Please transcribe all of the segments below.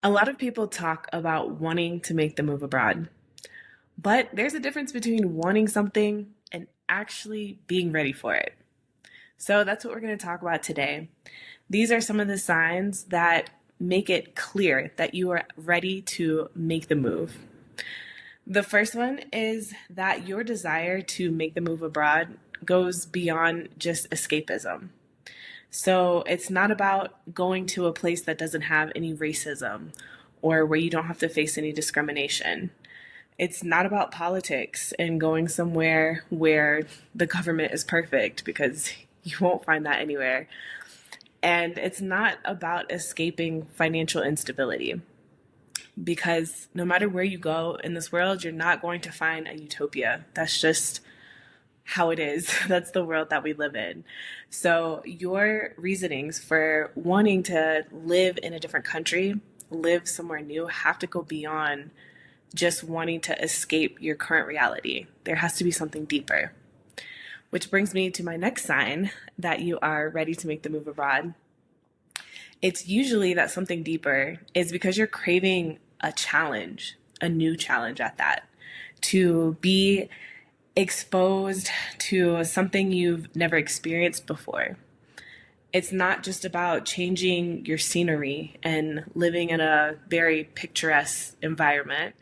A lot of people talk about wanting to make the move abroad, but there's a difference between wanting something and actually being ready for it. So that's what we're going to talk about today. These are some of the signs that make it clear that you are ready to make the move. The first one is that your desire to make the move abroad goes beyond just escapism. So it's not about going to a place that doesn't have any racism or where you don't have to face any discrimination. It's not about politics and going somewhere where the government is perfect because you won't find that anywhere. And it's not about escaping financial instability because no matter where you go in this world, you're not going to find a utopia. That's just how it is. That's the world that we live in. So, your reasonings for wanting to live in a different country, live somewhere new, have to go beyond just wanting to escape your current reality. There has to be something deeper. Which brings me to my next sign that you are ready to make the move abroad. It's usually that something deeper is because you're craving a challenge, a new challenge at that, to be exposed to something you've never experienced before. It's not just about changing your scenery and living in a very picturesque environment.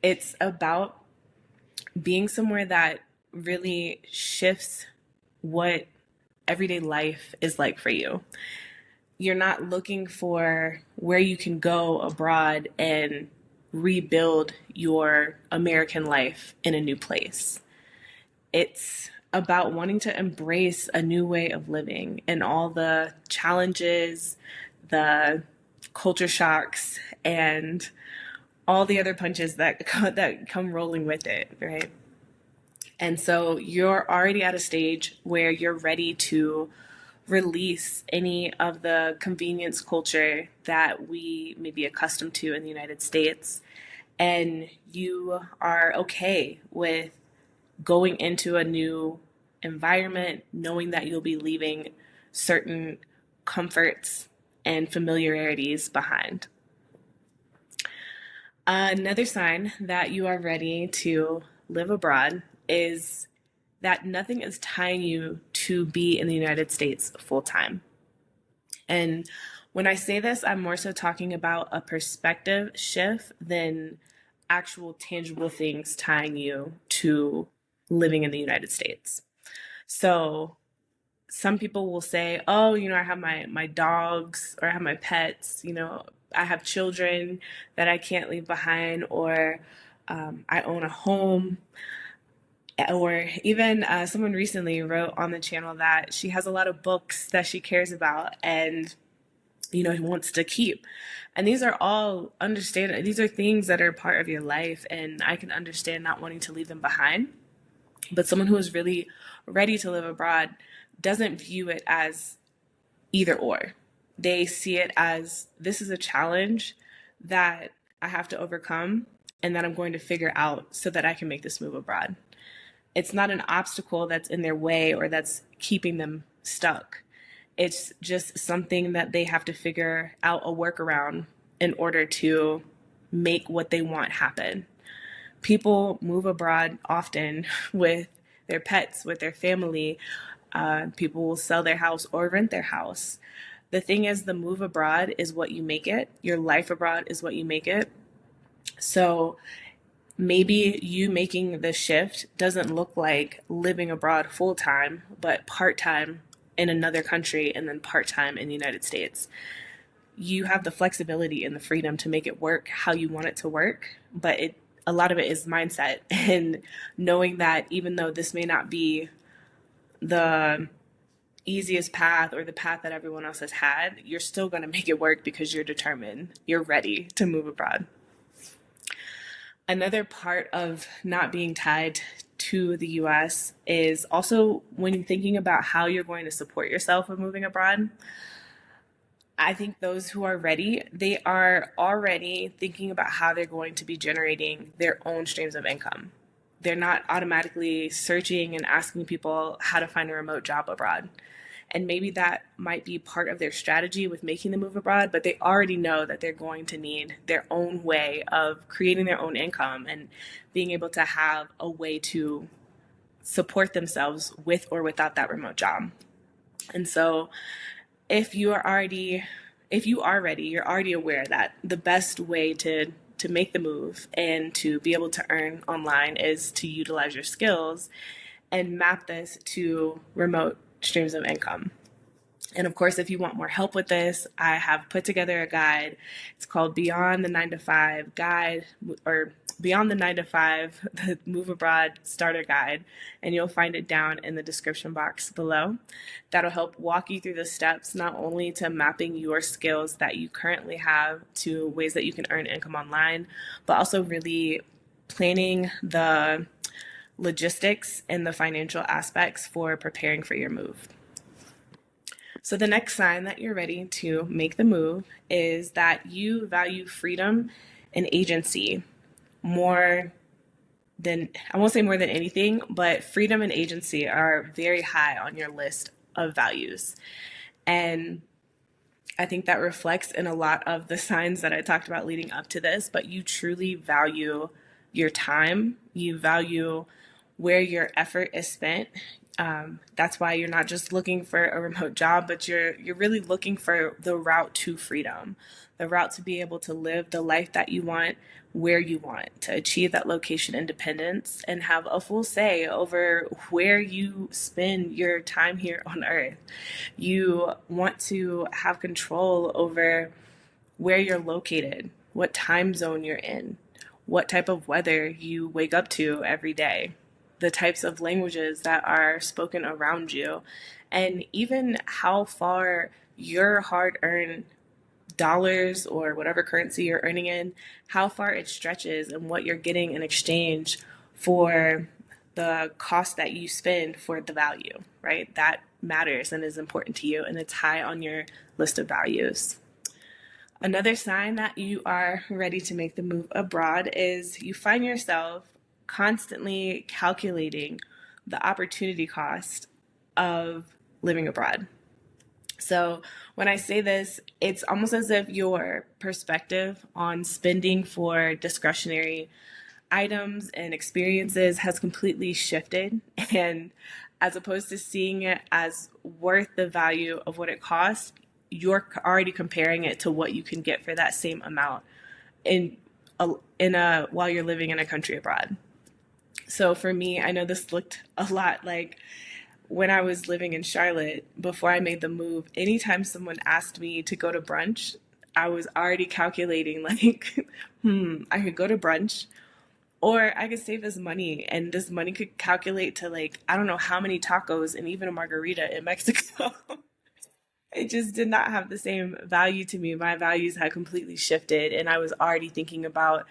It's about being somewhere that really shifts what everyday life is like for you. You're not looking for where you can go abroad and rebuild your American life in a new place. It's about wanting to embrace a new way of living and all the challenges, the culture shocks, and all the other punches that come rolling with it, right? And so you're already at a stage where you're ready to release any of the convenience culture that we may be accustomed to in the United States. And you are okay with going into a new environment, knowing that you'll be leaving certain comforts and familiarities behind. Another sign that you are ready to live abroad is that nothing is tying you to be in the United States full time. And when I say this, I'm more so talking about a perspective shift than actual tangible things tying you to living in the United States. So some people will say, oh, I have my dogs or I have my pets, I have children that I can't leave behind, or I own a home. Or even someone recently wrote on the channel that she has a lot of books that she cares about and wants to keep. And these are all these are things that are part of your life, and I can understand not wanting to leave them behind. But someone who is really ready to live abroad doesn't view it as either or. They see it as, this is a challenge that I have to overcome and that I'm going to figure out so that I can make this move abroad. It's not an obstacle that's in their way or that's keeping them stuck. It's just something that they have to figure out a workaround in order to make what they want happen. People move abroad often with their pets, with their family. People will sell their house or rent their house. The thing is, the move abroad is what you make it. Your life abroad is what you make it. So maybe you making the shift doesn't look like living abroad full time, but part time in another country and then part time in the United States. You have the flexibility and the freedom to make it work how you want it to work, but a lot of it is mindset and knowing that even though this may not be the easiest path or the path that everyone else has had, you're still going to make it work because you're determined, you're ready to move abroad. Another part of not being tied to the US is also when thinking about how you're going to support yourself when moving abroad. I think those who are ready, they are already thinking about how they're going to be generating their own streams of income. They're not automatically searching and asking people how to find a remote job abroad. And maybe that might be part of their strategy with making the move abroad, but they already know that they're going to need their own way of creating their own income and being able to have a way to support themselves with or without that remote job. And so if you are already if you are ready, you're already aware that the best way to make the move and to be able to earn online is to utilize your skills and map this to remote streams of income. And of course, if you want more help with this, I have put together a guide. It's called Beyond the 9 to 5 Guide, or Beyond the 9 to 5, the Move Abroad Starter Guide. And you'll find it down in the description box below. That'll help walk you through the steps, not only to mapping your skills that you currently have to ways that you can earn income online, but also really planning the logistics and the financial aspects for preparing for your move. So the next sign that you're ready to make the move is that you value freedom and agency more than, I won't say more than anything, but freedom and agency are very high on your list of values. And I think that reflects in a lot of the signs that I talked about leading up to this, but you truly value your time, you value where your effort is spent. That's why you're not just looking for a remote job, but you're really looking for the route to freedom, the route to be able to live the life that you want, where you want, to achieve that location independence and have a full say over where you spend your time here on earth. You want to have control over where you're located, what time zone you're in, what type of weather you wake up to every day, the types of languages that are spoken around you, and even how far your hard-earned dollars or whatever currency you're earning in, how far it stretches and what you're getting in exchange for the cost that you spend for the value, right? That matters and is important to you, and it's high on your list of values. Another sign that you are ready to make the move abroad is you find yourself constantly calculating the opportunity cost of living abroad. So when I say this, it's almost as if your perspective on spending for discretionary items and experiences has completely shifted. And as opposed to seeing it as worth the value of what it costs, you're already comparing it to what you can get for that same amount while you're living in a country abroad. So for me, I know this looked a lot like when I was living in Charlotte before I made the move. Anytime someone asked me to go to brunch, I was already calculating like, I could go to brunch or I could save this money, and this money could calculate to like, I don't know how many tacos and even a margarita in Mexico. It just did not have the same value to me. My values had completely shifted, and I was already thinking about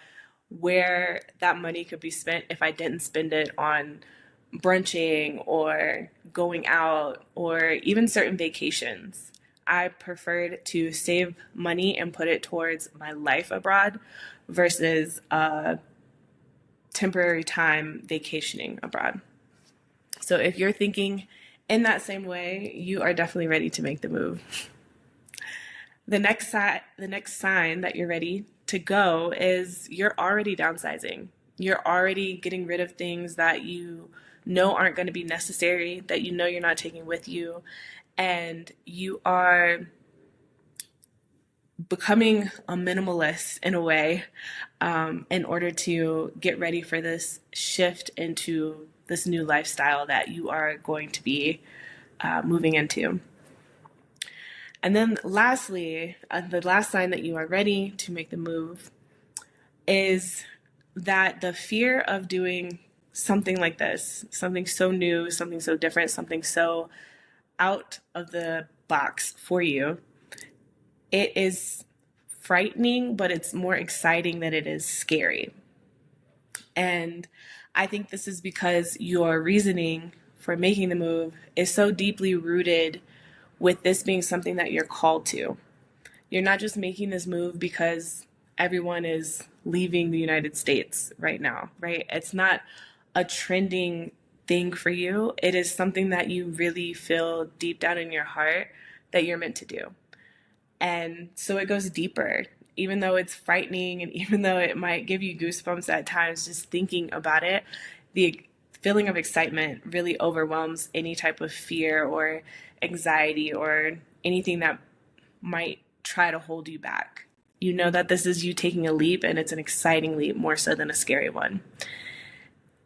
where that money could be spent if I didn't spend it on brunching or going out or even certain vacations. I preferred to save money and put it towards my life abroad versus temporary time vacationing abroad. So if you're thinking in that same way, you are definitely ready to make the move. The next sign that you're ready to go is you're already downsizing. You're already getting rid of things that you know aren't going to be necessary, that you know you're not taking with you, and you are becoming a minimalist in a way, in order to get ready for this shift into this new lifestyle that you are going to be moving into. And then lastly, the last sign that you are ready to make the move is that the fear of doing something like this, something so new, something so different, something so out of the box for you, it is frightening, but it's more exciting than it is scary. And I think this is because your reasoning for making the move is so deeply rooted with this being something that you're called to. You're not just making this move because everyone is leaving the United States right now, right? It's not a trending thing for you, it is something that you really feel deep down in your heart that you're meant to do. And so it goes deeper, even though it's frightening and even though it might give you goosebumps at times just thinking about it, the feeling of excitement really overwhelms any type of fear or anxiety or anything that might try to hold you back. You know that this is you taking a leap and it's an exciting leap more so than a scary one.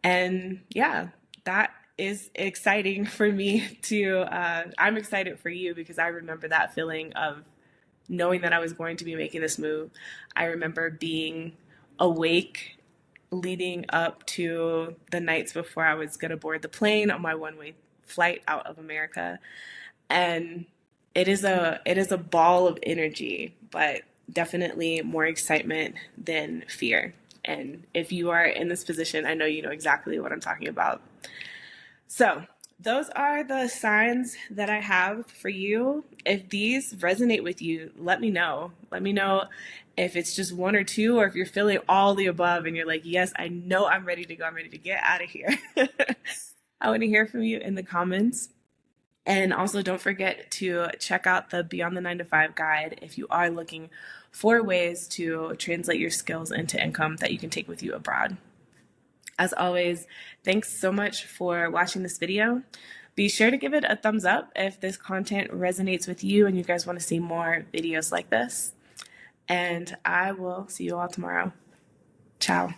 And yeah, that is exciting for me to, I'm excited for you because I remember that feeling of knowing that I was going to be making this move. I remember being awake leading up to the nights before I was going to board the plane on my one-way flight out of America. And it is a ball of energy, but definitely more excitement than fear. And if you are in this position, I know you know exactly what I'm talking about. So, those are the signs that I have for you. If these resonate with you, let me know. Let me know if it's just one or two, or if you're feeling all the above and you're like, yes, I know I'm ready to go. I'm ready to get out of here. I want to hear from you in the comments. And also, don't forget to check out the Beyond the 9 to 5 guide if you are looking for ways to translate your skills into income that you can take with you abroad. As always, thanks so much for watching this video. Be sure to give it a thumbs up if this content resonates with you and you guys want to see more videos like this. And I will see you all tomorrow. Ciao.